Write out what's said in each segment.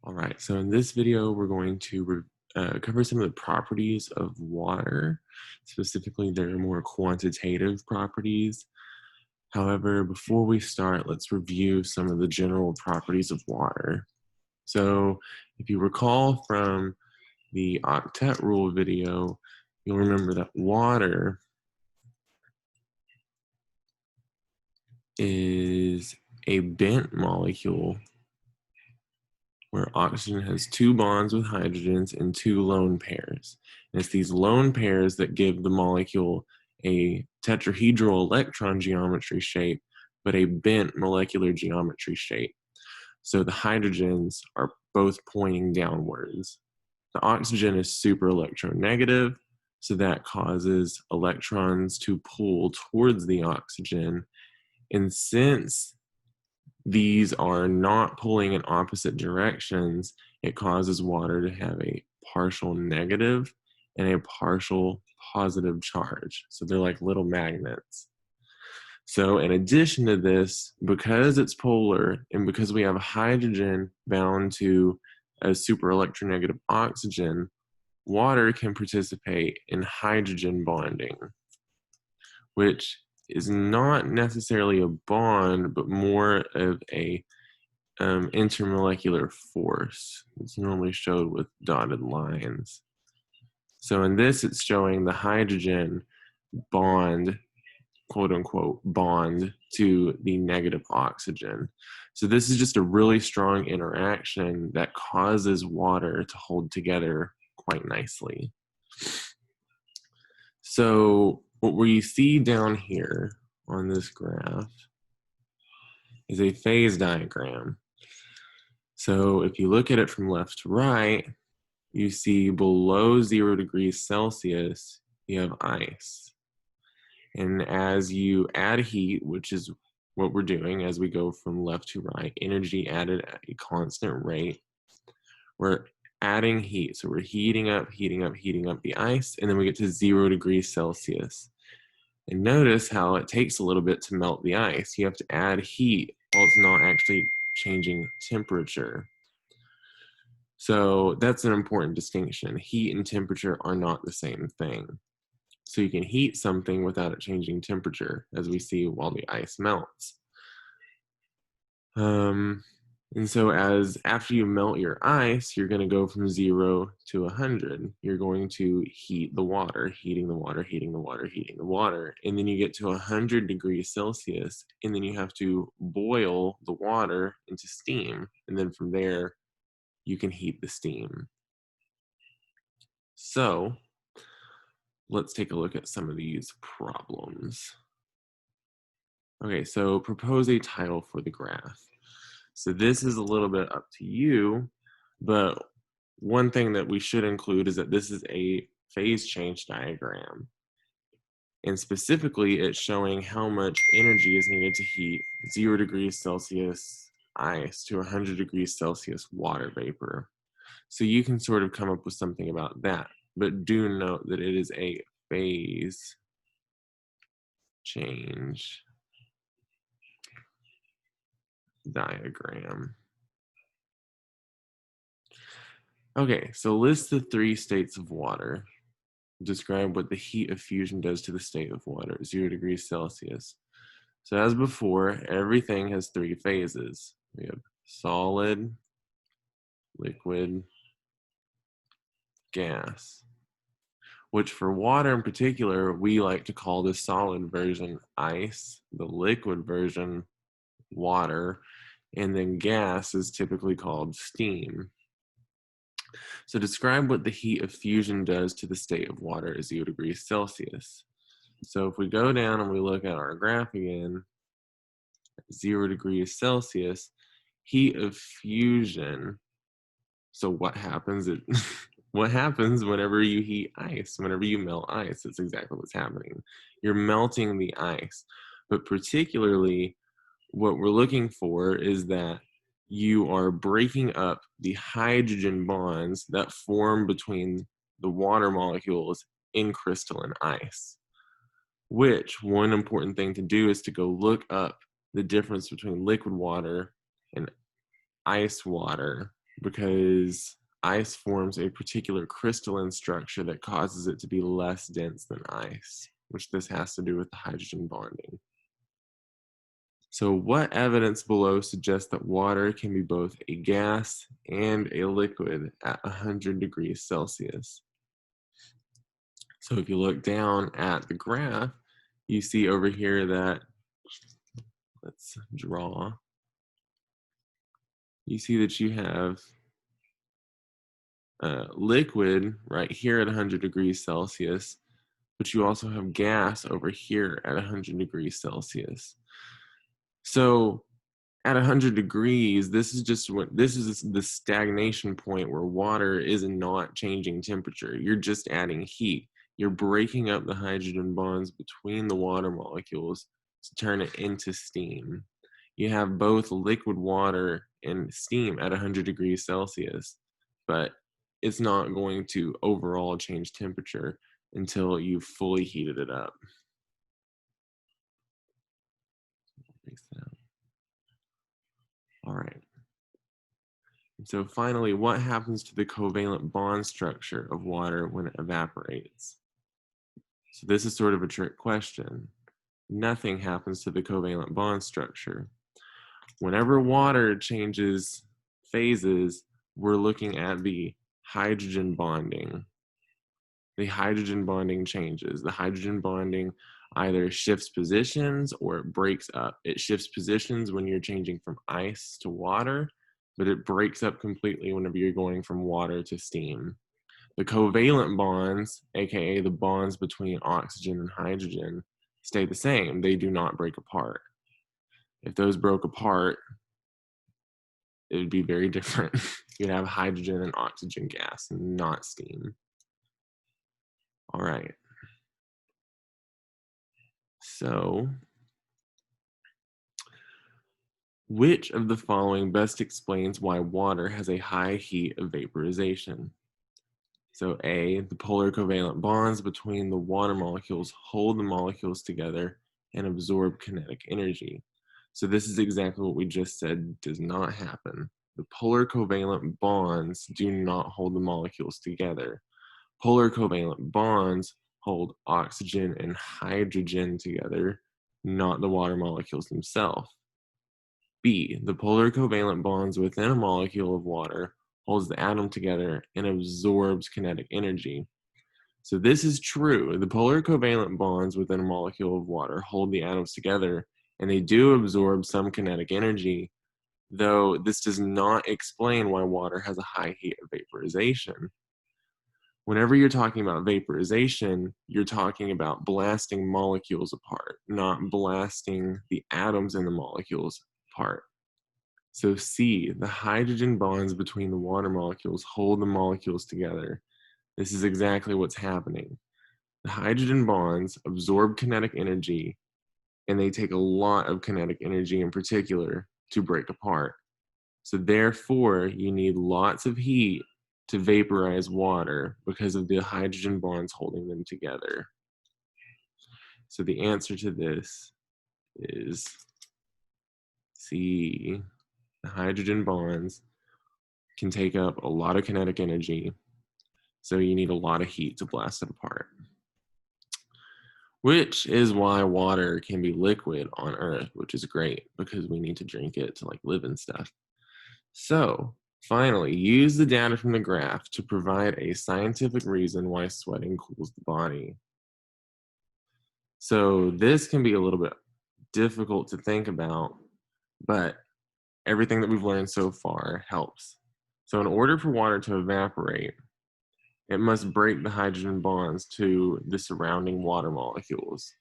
All right, so in this video, we're going to cover some of the properties of water. Specifically, their more quantitative properties. However, before we start, let's review some of the general properties of water. So if you recall from the octet rule video, you'll remember that water is a bent molecule where oxygen has two bonds with hydrogens and two lone pairs. And it's these lone pairs that give the molecule a tetrahedral electron geometry shape, but a bent molecular geometry shape. So the hydrogens are both pointing downwards. The oxygen is super electronegative, so that causes electrons to pull towards the oxygen. And since these are not pulling in opposite directions, it causes water to have a partial negative and a partial positive charge. So they're like little magnets. So in addition to this, because it's polar and because we have hydrogen bound to a super electronegative oxygen, water can participate in hydrogen bonding, which is not necessarily a bond, but more of a intermolecular force. It's normally showed with dotted lines. So in this, it's showing the hydrogen bond, quote unquote, bond to the negative oxygen. So this is just a really strong interaction that causes water to hold together quite nicely. So what we see down here on this graph is a phase diagram. So if you look at it from left to right, you see below 0 degrees Celsius, you have ice. And as you add heat, which is what we're doing as we go from left to right, energy added at a constant rate, we're adding heat. So we're heating up the ice, and then we get to 0 degrees Celsius. And notice how it takes a little bit to melt the ice. You have to add heat while it's not actually changing temperature. So that's an important distinction. Heat and temperature are not the same thing. So you can heat something without it changing temperature, as we see while the ice melts. And so after you melt your ice, you're going to go from 0 to 100. You're going to heat the water, heating the water, heating the water, heating the water. And then you get to 100 degrees Celsius, and then you have to boil the water into steam. And then from there, you can heat the steam. So let's take a look at some of these problems. Okay, so propose a title for the graph. So this is a little bit up to you, but one thing that we should include is that this is a phase change diagram. And specifically, it's showing how much energy is needed to heat 0 degrees Celsius ice to 100 degrees Celsius water vapor. So you can sort of come up with something about that, but do note that it is a phase change diagram. Okay, so list the 3 states of water. Describe what the heat of fusion does to the state of water, 0 degrees Celsius. So as before, everything has 3 phases. We have solid, liquid, gas, which for water in particular, we like to call the solid version ice, the liquid version water, and then gas is typically called steam. So describe what the heat of fusion does to the state of water at 0 degrees Celsius. So if we go down and we look at our graph again, 0 degrees Celsius, heat of fusion. So what happens? What happens whenever you heat ice? Whenever you melt ice, that's exactly what's happening. You're melting the ice. But particularly, what we're looking for is that you are breaking up the hydrogen bonds that form between the water molecules in crystalline ice. Which, one important thing to do is to go look up the difference between liquid water and ice water because ice forms a particular crystalline structure that causes it to be less dense than ice, which this has to do with the hydrogen bonding. So what evidence below suggests that water can be both a gas and a liquid at 100 degrees Celsius? So if you look down at the graph, you see over here that, let's draw, you see that you have liquid right here at 100 degrees Celsius, but you also have gas over here at 100 degrees Celsius. So at 100 degrees, this is the stagnation point where water is not changing temperature. You're just adding heat. You're breaking up the hydrogen bonds between the water molecules to turn it into steam. You have both liquid water and steam at 100 degrees Celsius, but it's not going to overall change temperature until you've fully heated it up. All right. So finally, what happens to the covalent bond structure of water when it evaporates? So this is sort of a trick question. Nothing happens to the covalent bond structure. Whenever water changes phases, we're looking at the hydrogen bonding. The hydrogen bonding changes. The hydrogen bonding either shifts positions or it breaks up. It shifts positions when you're changing from ice to water, but it breaks up completely whenever you're going from water to steam. The covalent bonds, aka the bonds between oxygen and hydrogen, stay the same. They do not break apart. If those broke apart, it would be very different. You'd have hydrogen and oxygen gas, not steam. All right. So, which of the following best explains why water has a high heat of vaporization? So A, the polar covalent bonds between the water molecules hold the molecules together and absorb kinetic energy. So this is exactly what we just said does not happen. The polar covalent bonds do not hold the molecules together. Polar covalent bonds hold oxygen and hydrogen together, not the water molecules themselves. B, the polar covalent bonds within a molecule of water holds the atom together and absorbs kinetic energy. So this is true. The polar covalent bonds within a molecule of water hold the atoms together and they do absorb some kinetic energy, though this does not explain why water has a high heat of vaporization. Whenever you're talking about vaporization, you're talking about blasting molecules apart, not blasting the atoms in the molecules apart. So C, the hydrogen bonds between the water molecules hold the molecules together. This is exactly what's happening. The hydrogen bonds absorb kinetic energy, and they take a lot of kinetic energy in particular to break apart. So therefore, you need lots of heat to vaporize water because of the hydrogen bonds holding them together. So the answer to this is C. The hydrogen bonds can take up a lot of kinetic energy, so you need a lot of heat to blast it apart. Which is why water can be liquid on Earth, which is great because we need to drink it to like live and stuff. So finally, use the data from the graph to provide a scientific reason why sweating cools the body. So this can be a little bit difficult to think about, but everything that we've learned so far helps. So in order for water to evaporate, it must break the hydrogen bonds to the surrounding water molecules.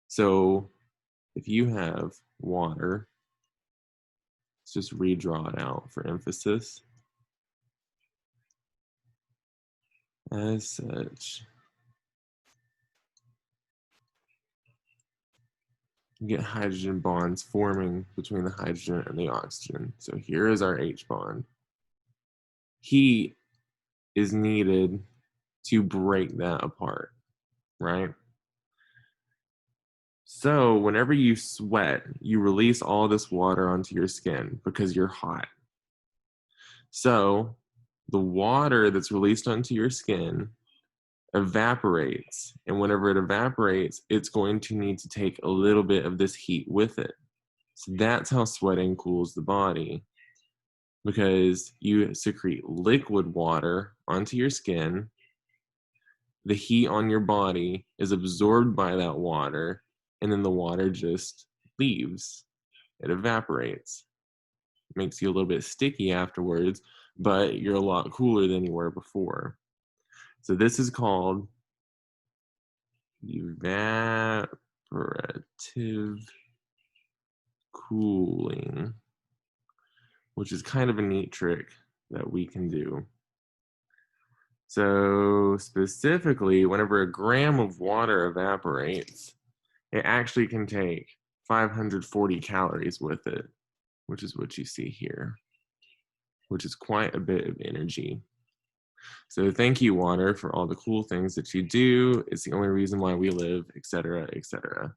So if you have water, let's just redraw it out for emphasis. As such, you get hydrogen bonds forming between the hydrogen and the oxygen. So here is our H bond. Heat is needed to break that apart, right? So whenever you sweat, you release all this water onto your skin because you're hot. So the water that's released onto your skin evaporates. And whenever it evaporates, it's going to need to take a little bit of this heat with it. So that's how sweating cools the body, because you secrete liquid water onto your skin. The heat on your body is absorbed by that water, and then the water just leaves. It evaporates. It makes you a little bit sticky afterwards, but you're a lot cooler than you were before. So this is called evaporative cooling, which is kind of a neat trick that we can do. So specifically, whenever a gram of water evaporates, it actually can take 540 calories with it, which is what you see here, which is quite a bit of energy. So thank you, water, for all the cool things that you do. It's the only reason why we live, etc., etc.